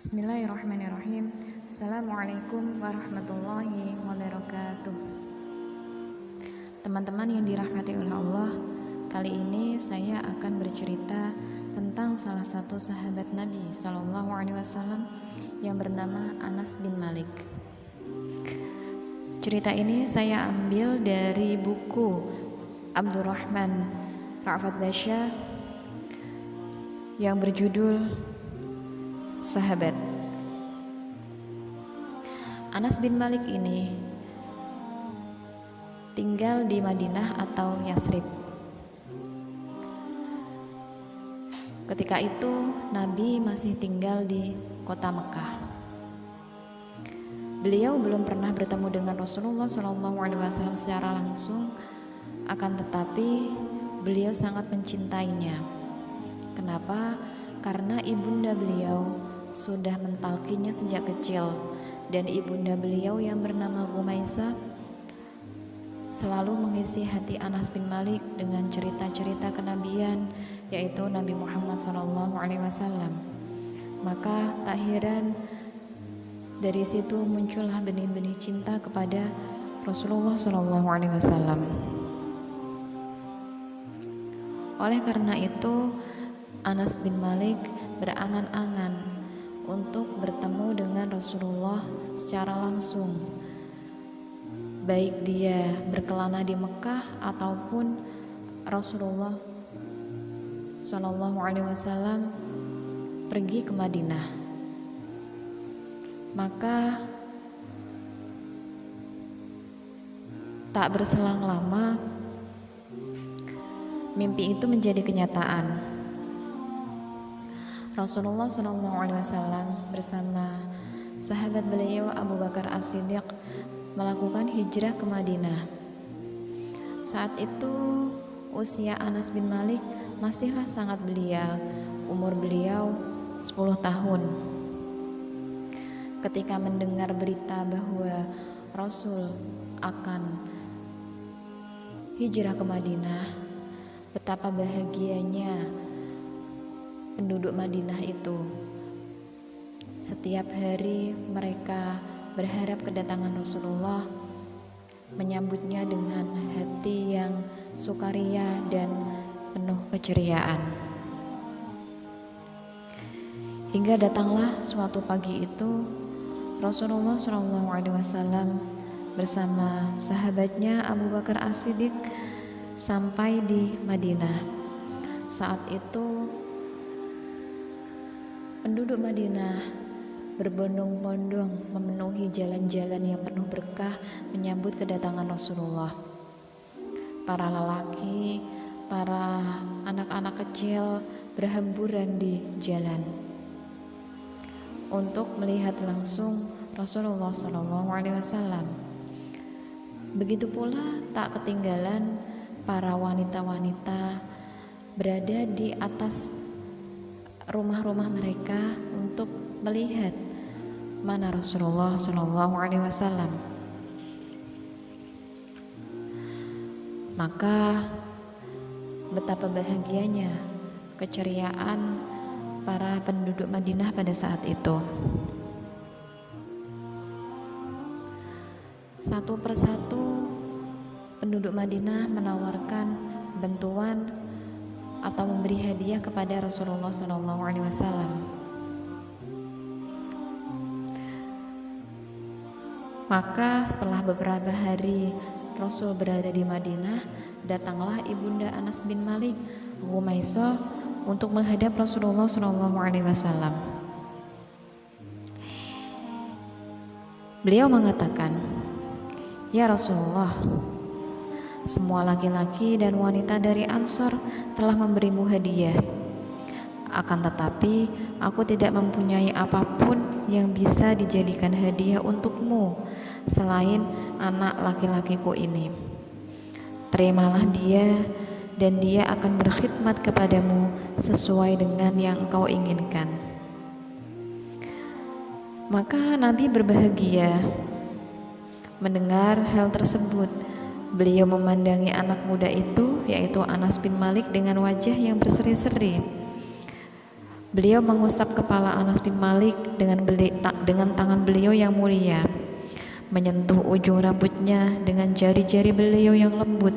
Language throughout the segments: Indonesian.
Bismillahirrahmanirrahim. Assalamualaikum warahmatullahi wabarakatuh. Teman-teman yang dirahmati oleh Allah, kali ini saya akan bercerita tentang salah satu sahabat Nabi SAW yang bernama Anas bin Malik. Cerita ini saya ambil dari buku Abdurrahman Ra'fat Basya yang berjudul Sahabat. Anas bin Malik ini tinggal di Madinah atau Yasrib. Ketika itu Nabi masih tinggal di kota Mekah. Beliau belum pernah bertemu dengan Rasulullah SAW secara langsung, akan tetapi beliau sangat mencintainya. Kenapa? Karena ibunda beliau sudah mentalkinya sejak kecil, dan ibunda beliau yang bernama Ghumaisah selalu mengisi hati Anas bin Malik dengan cerita-cerita kenabian, yaitu Nabi Muhammad SAW. Maka tak heran dari situ muncullah benih-benih cinta kepada Rasulullah SAW. Oleh karena itu Anas bin Malik berangan-angan untuk bertemu dengan Rasulullah secara langsung, baik dia berkelana di Mekah ataupun Rasulullah SAW pergi ke Madinah. Maka tak berselang lama mimpi itu menjadi kenyataan. Rasulullah SAW bersama sahabat beliau Abu Bakar As-Siddiq melakukan hijrah ke Madinah. Saat itu usia Anas bin Malik masihlah sangat belia, umur beliau 10 tahun. Ketika mendengar berita bahwa Rasul akan hijrah ke Madinah, betapa bahagianya penduduk Madinah itu. Setiap hari mereka berharap kedatangan Rasulullah, menyambutnya dengan hati yang sukaria dan penuh keceriaan. Hingga datanglah suatu pagi itu Rasulullah SAW bersama sahabatnya Abu Bakar As-Siddiq sampai di Madinah. Saat itu penduduk Madinah berbondong-bondong memenuhi jalan-jalan yang penuh berkah menyambut kedatangan Rasulullah. Para lelaki, para anak-anak kecil berhamburan di jalan untuk melihat langsung Rasulullah SAW. Begitu pula tak ketinggalan para wanita-wanita berada di atas rumah-rumah mereka untuk melihat mana Rasulullah SAW. Maka betapa bahagianya, keceriaan para penduduk Madinah pada saat itu. Satu persatu penduduk Madinah menawarkan bantuan atau memberi hadiah kepada Rasulullah SAW. Maka setelah beberapa hari Rasul berada di Madinah, datanglah ibunda Anas bin Malik, Ghumaisah, untuk menghadap Rasulullah SAW. Beliau mengatakan, "Ya Rasulullah, semua laki-laki dan wanita dari Ansor telah memberimu hadiah. Akan tetapi aku tidak mempunyai apapun yang bisa dijadikan hadiah untukmu selain anak laki-lakiku ini. Terimalah dia, dan dia akan berkhidmat kepadamu sesuai dengan yang engkau inginkan." Maka Nabi berbahagia mendengar hal tersebut. Beliau memandangi anak muda itu, yaitu Anas bin Malik, dengan wajah yang berseri-seri. Beliau mengusap kepala Anas bin Malik dengan tangan beliau yang mulia, menyentuh ujung rambutnya dengan jari-jari beliau yang lembut,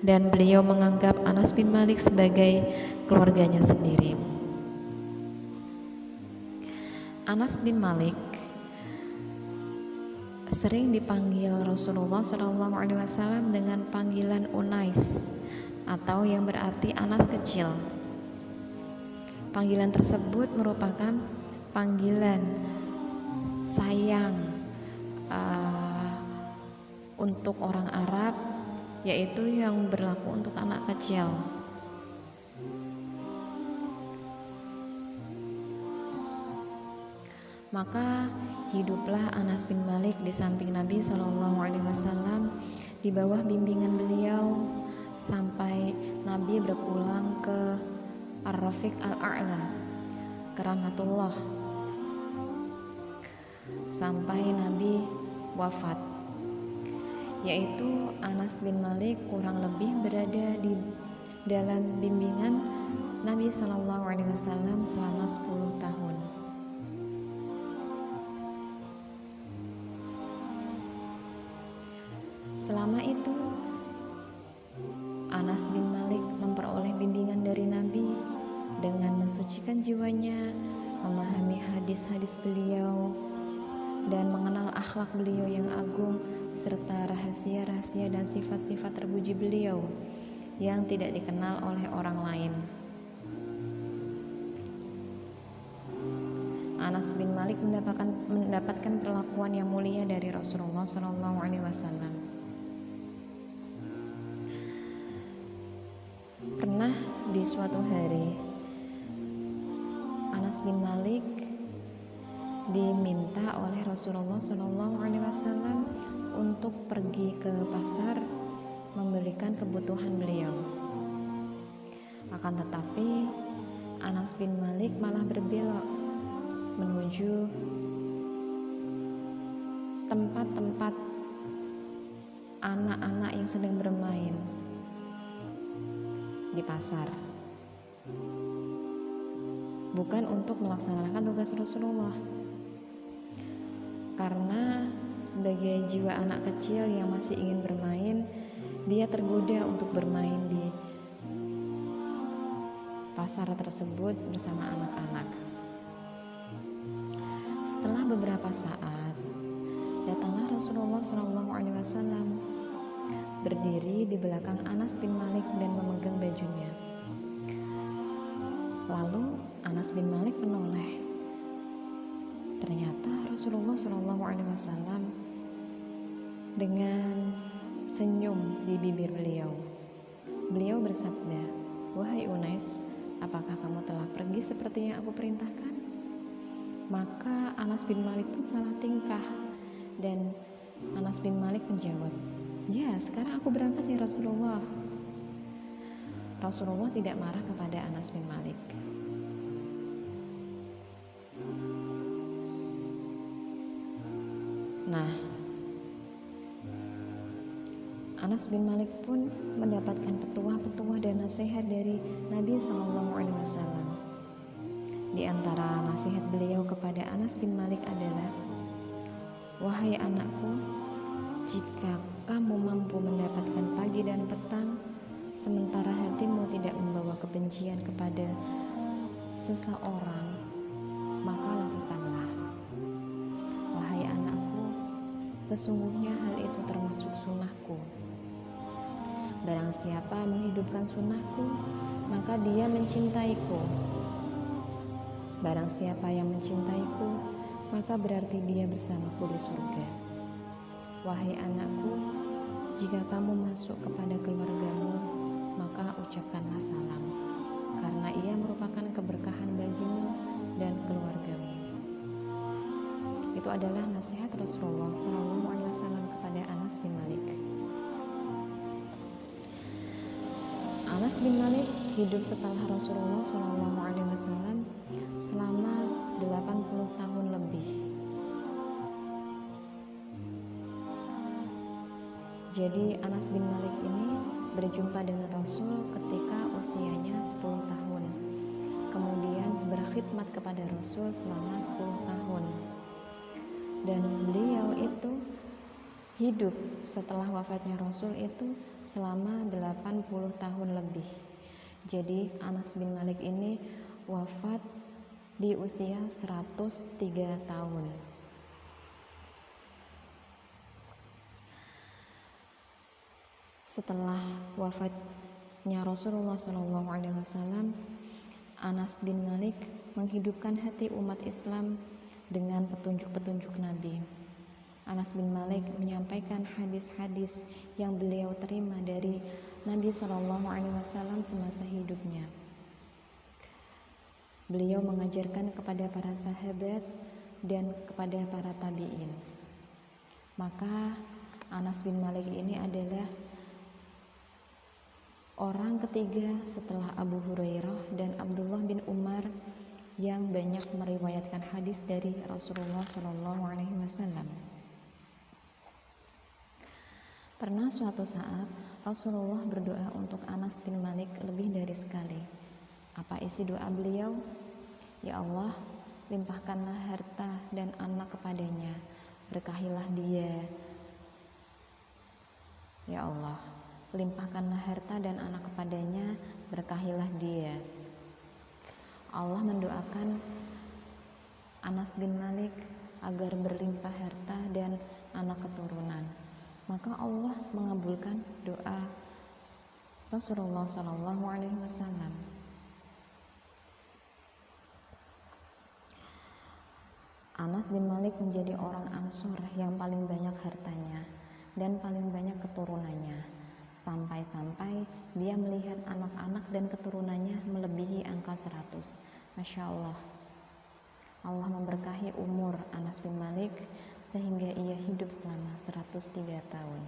dan beliau menganggap Anas bin Malik sebagai keluarganya sendiri. Anas bin Malik sering dipanggil Rasulullah SAW dengan panggilan Unais, atau yang berarti Anas kecil. Panggilan tersebut merupakan panggilan sayang untuk orang Arab, yaitu yang berlaku untuk anak kecil. Maka hiduplah Anas bin Malik di samping Nabi SAW, di bawah bimbingan beliau sampai Nabi berpulang ke Ar-Rafiq Al-A'la, ke rahmatullah, sampai Nabi wafat. Yaitu Anas bin Malik kurang lebih berada di dalam bimbingan Nabi SAW selama 10 tahun. Selama itu Anas bin Malik memperoleh bimbingan dari Nabi dengan mensucikan jiwanya, memahami hadis-hadis beliau, dan mengenal akhlak beliau yang agung, serta rahasia-rahasia dan sifat-sifat terpuji beliau yang tidak dikenal oleh orang lain. Anas bin Malik mendapatkan perlakuan yang mulia dari Rasulullah SAW. Pernah di suatu hari Anas bin Malik diminta oleh Rasulullah SAW untuk pergi ke pasar memberikan kebutuhan beliau. Akan tetapi Anas bin Malik malah berbelok menuju tempat-tempat anak-anak yang sedang bermain di pasar, bukan untuk melaksanakan tugas Rasulullah. Karena sebagai jiwa anak kecil yang masih ingin bermain, dia tergoda untuk bermain di pasar tersebut bersama anak-anak. Setelah beberapa saat, datanglah Rasulullah SAW berdiri di belakang Anas bin Malik dan memegang bajunya. Lalu Anas bin Malik menoleh. Ternyata Rasulullah SAW dengan senyum di bibir beliau. Beliau bersabda, "Wahai Unais, apakah kamu telah pergi seperti yang aku perintahkan?" Maka Anas bin Malik pun salah tingkah, dan Anas bin Malik menjawab, "Ya, sekarang aku berangkat ya Rasulullah." Rasulullah tidak marah kepada Anas bin Malik. Nah, Anas bin Malik pun mendapatkan petuah-petuah dan nasihat dari Nabi SAW. Di antara nasihat beliau kepada Anas bin Malik adalah, "Wahai anakku, jika kamu mampu mendapatkan pagi dan petang, sementara hatimu tidak membawa kebencian kepada seseorang, maka lakukanlah. Wahai anakku, sesungguhnya hal itu termasuk sunnahku. Barang siapa menghidupkan sunnahku, maka dia mencintaiku. Barang siapa yang mencintaiku, maka berarti dia bersamaku di surga. Wahai anakku, jika kamu masuk kepada keluargamu, maka ucapkanlah salam, karena ia merupakan keberkahan bagimu dan keluargamu." Itu adalah nasihat Rasulullah SAW kepada Anas bin Malik. Anas bin Malik hidup setelah Rasulullah SAW selama 80 tahun lebih. Jadi Anas bin Malik ini berjumpa dengan Rasul ketika usianya 10 tahun. Kemudian berkhidmat kepada Rasul selama 10 tahun. Dan beliau itu hidup setelah wafatnya Rasul itu selama 80 tahun lebih. Jadi Anas bin Malik ini wafat di usia 103 tahun. Setelah wafatnya Rasulullah SAW, Anas bin Malik menghidupkan hati umat Islam dengan petunjuk-petunjuk Nabi. Anas bin Malik menyampaikan hadis-hadis yang beliau terima dari Nabi SAW semasa hidupnya. Beliau mengajarkan kepada para sahabat dan kepada para tabi'in. Maka Anas bin Malik ini adalah orang ketiga setelah Abu Hurairah dan Abdullah bin Umar yang banyak meriwayatkan hadis dari Rasulullah SAW. Pernah suatu saat Rasulullah berdoa untuk Anas bin Malik lebih dari sekali. Apa isi doa beliau? Ya Allah, limpahkanlah harta dan anak kepadanya, berkahilah dia. Ya Allah, limpahkanlah harta dan anak kepadanya, berkahilah dia. Allah mendoakan Anas bin Malik agar berlimpah harta dan anak keturunan. Maka Allah mengabulkan doa Rasulullah SAW. Anas bin Malik menjadi orang Ansor yang paling banyak hartanya dan paling banyak keturunannya, sampai-sampai dia melihat anak-anak dan keturunannya melebihi angka 100. Masya Allah. Allah memberkahi umur Anas bin Malik sehingga ia hidup selama 103 tahun.